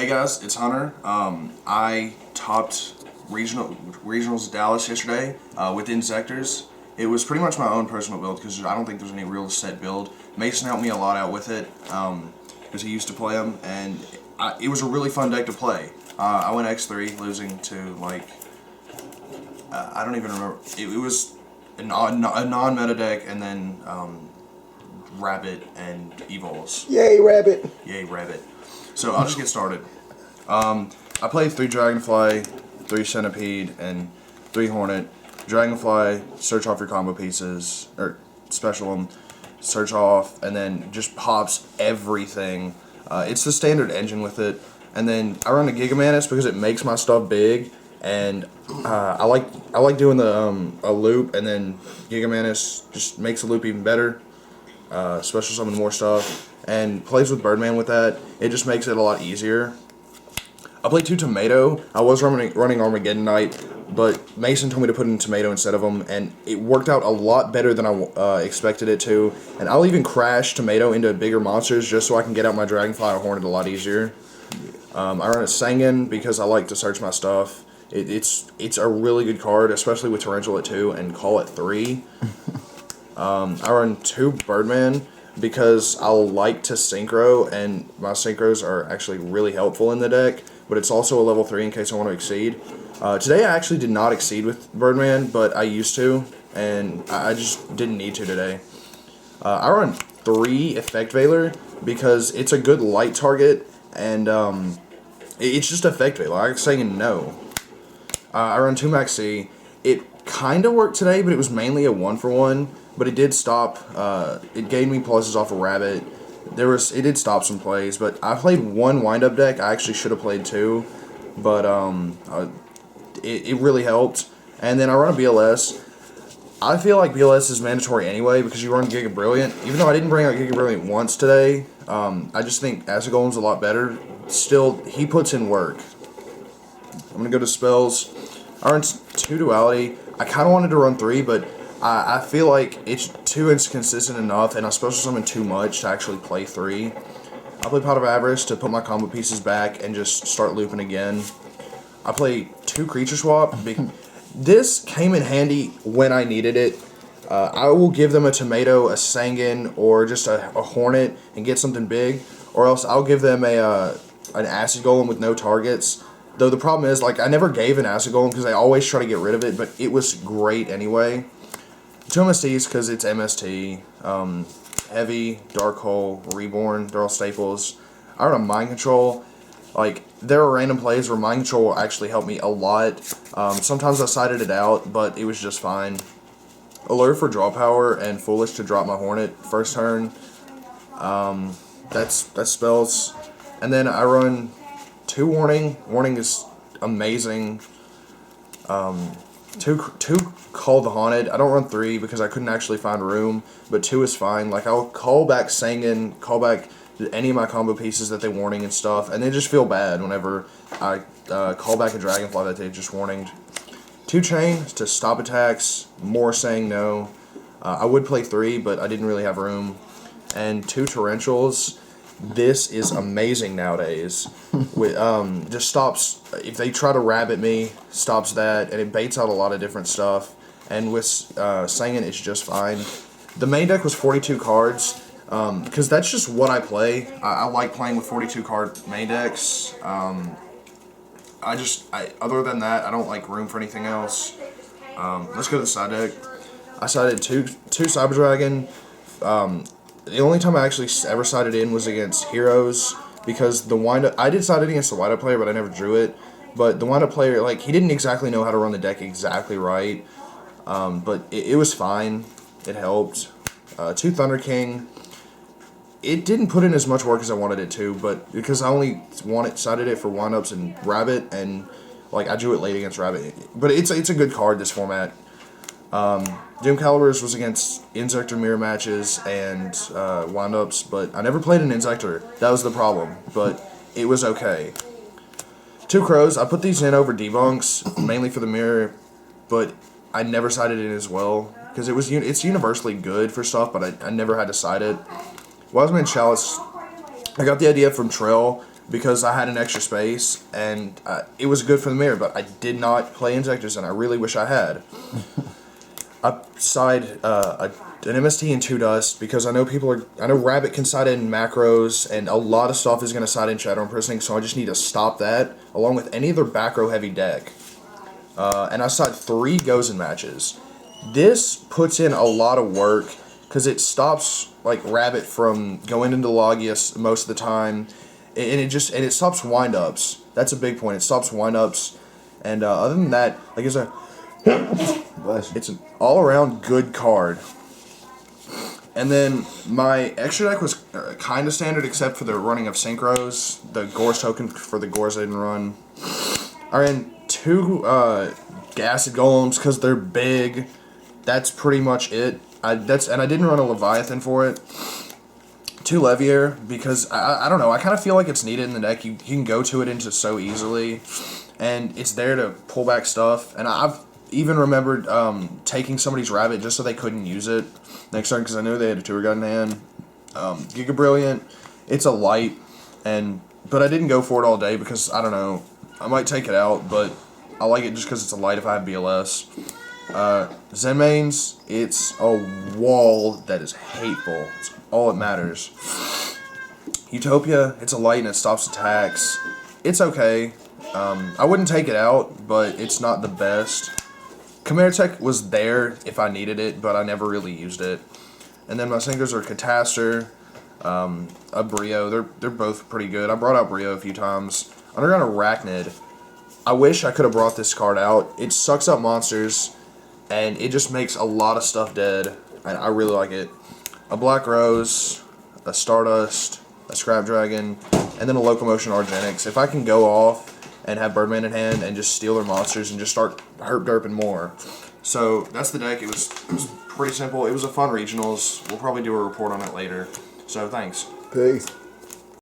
Hey guys, it's Hunter. I topped regionals Dallas yesterday with Inzektors. It was pretty much my own personal build because I don't think there's any real set build. Mason helped me a lot out with it because he used to play them, and it was a really fun deck to play. I went X3, losing to I don't even remember. It was a non-meta deck, and then Rabbit and Evols. Yay, Rabbit! Yay, Rabbit. So I'll just get started. I played 3 Dragonfly, 3 Centipede, and 3 Hornet. Dragonfly, search off your combo pieces, or special them, search off, and then just pops everything. It's the standard engine with it. And then I run a Gigamantis because it makes my stuff big, and I like doing the a loop, and then Gigamantis just makes the loop even better. Special summon more stuff, and plays with Birdman with that. It just makes it a lot easier. I played 2 Tomato. I was running Armageddon Knight, but Mason told me to put in Tomato instead of him, and it worked out a lot better than I expected it to. And I'll even crash Tomato into bigger monsters just so I can get out my Dragonfly or Hornet a lot easier. I run a Sangan because I like to search my stuff. It's a really good card, especially with Torrential at 2 and Call at 3. I run 2 Birdman because I like to synchro, and my synchros are actually really helpful in the deck, but it's also a level 3 in case I want to exceed. Today I actually did not exceed with Birdman, but I used to, and I just didn't need to today. I run 3 Effect Veiler because it's a good light target, and it's just Effect Veiler. I'm saying no. I run 2 Maxi. It kind of worked today, but it was mainly a 1-for-1. But it did stop. It gave me pluses off a Rabbit. It did stop some plays, but I played 1 wind-up deck. I actually should have played 2, but it really helped. And then I run a BLS. I feel like BLS is mandatory anyway because you run Giga Brilliant. Even though I didn't bring out Giga Brilliant once today, I just think Acid Golem's a lot better. Still, he puts in work. I'm gonna go to spells. I run 2 Duality. I kind of wanted to run 3, but I feel like it's too inconsistent enough, and I special summon too much to actually play 3. I play Pot of Avarice to put my combo pieces back and just start looping again. I play 2 Creature Swap. This came in handy when I needed it. I will give them a Tomato, a Sangan, or just a Hornet and get something big, or else I'll give them an Acid Golem with no targets. Though the problem is, I never gave an Acid Golem because I always try to get rid of it, but it was great anyway. 2 MSTs because it's MST, Heavy, Dark Hole, Reborn, they're all staples. I run a Mind Control. There are random plays where Mind Control will actually help me a lot. Sometimes I sided it out, but it was just fine. Alert for draw power and Foolish to drop my Hornet first turn. That's spells. And then I run 2 Warning. Warning is amazing. 2 Call the Haunted. I don't run 3 because I couldn't actually find room, but 2 is fine. I'll call back Sangan, call back any of my combo pieces that they warning and stuff, and they just feel bad whenever I call back a Dragonfly that they just warninged. 2 Chain to stop attacks, more saying no. I would play 3, but I didn't really have room. And 2 Torrentials. This is amazing nowadays. Just stops, if they try to rabbit me, stops that, and it baits out a lot of different stuff. And with Sangan, it's just fine. The main deck was 42 cards, because that's just what I play. I like playing with 42 card main decks. Other than that, I don't like room for anything else. Let's go to the side deck. I sided 2 Cyber Dragon. The only time I actually ever sided in was against Heroes, because the wind-up, I did side it against the wind-up player, but I never drew it. But the wind-up player, he didn't exactly know how to run the deck exactly right. But it was fine. It helped. 2 Thunder King. It didn't put in as much work as I wanted it to, but because I only sided it for wind-ups and Rabbit, and I drew it late against Rabbit. But it's a good card, this format. Doom Calibers was against Inzektor mirror matches and wind-ups, but I never played an Inzektor. That was the problem, but it was okay. 2 Crows. I put these in over debunks, mainly for the mirror, but I never sided it as well, because it's universally good for stuff, but I never had to side it. Wiseman Chalice, I got the idea from Trail because I had an extra space, and it was good for the mirror, but I did not play Inzektors, and I really wish I had. I side an MST and 2 Dust because I know Rabbit can side in macros, and a lot of stuff is going to side in Shadow Imprisoning, so I just need to stop that, along with any other back row heavy deck. And I side 3 Gozen matches. This puts in a lot of work, because it stops like Rabbit from going into Logia most of the time, and it stops windups. That's a big point. It stops windups, and other than that, like it's an all-around good card. And then my extra deck was kind of standard, except for the running of Synchros. The Gores token for the Gores I didn't run. I ran 2 Acid Golems because they're big. That's pretty much it. And I didn't run a Leviathan for it. 2 Levier because I don't know. I kind of feel like it's needed in the deck. You can go to it into so easily, and it's there to pull back stuff. And I've even remembered taking somebody's Rabbit just so they couldn't use it next turn because I knew they had a Tour Guide in hand. Giga Brilliant, it's a light, but I didn't go for it all day because I don't know. I might take it out, but I like it just because it's a light if I have BLS. Zenmains, it's a wall that is hateful. It's all that matters. Utopia, it's a light and it stops attacks. It's okay. I wouldn't take it out, but it's not the best. Chimera Tech was there if I needed it, but I never really used it. And then my singers are Catastor, a Brio. They're both pretty good. I brought out Brio a few times. Underground Arachnid. I wish I could have brought this card out. It sucks up monsters, and it just makes a lot of stuff dead. I really like it. A Black Rose, a Stardust, a Scrap Dragon, and then a Locomotion Argenics. If I can go off and have Birdman in hand and just steal their monsters and just start herp-derping more. So that's the deck. It was pretty simple. It was a fun regionals. We'll probably do a report on it later. So thanks. Peace.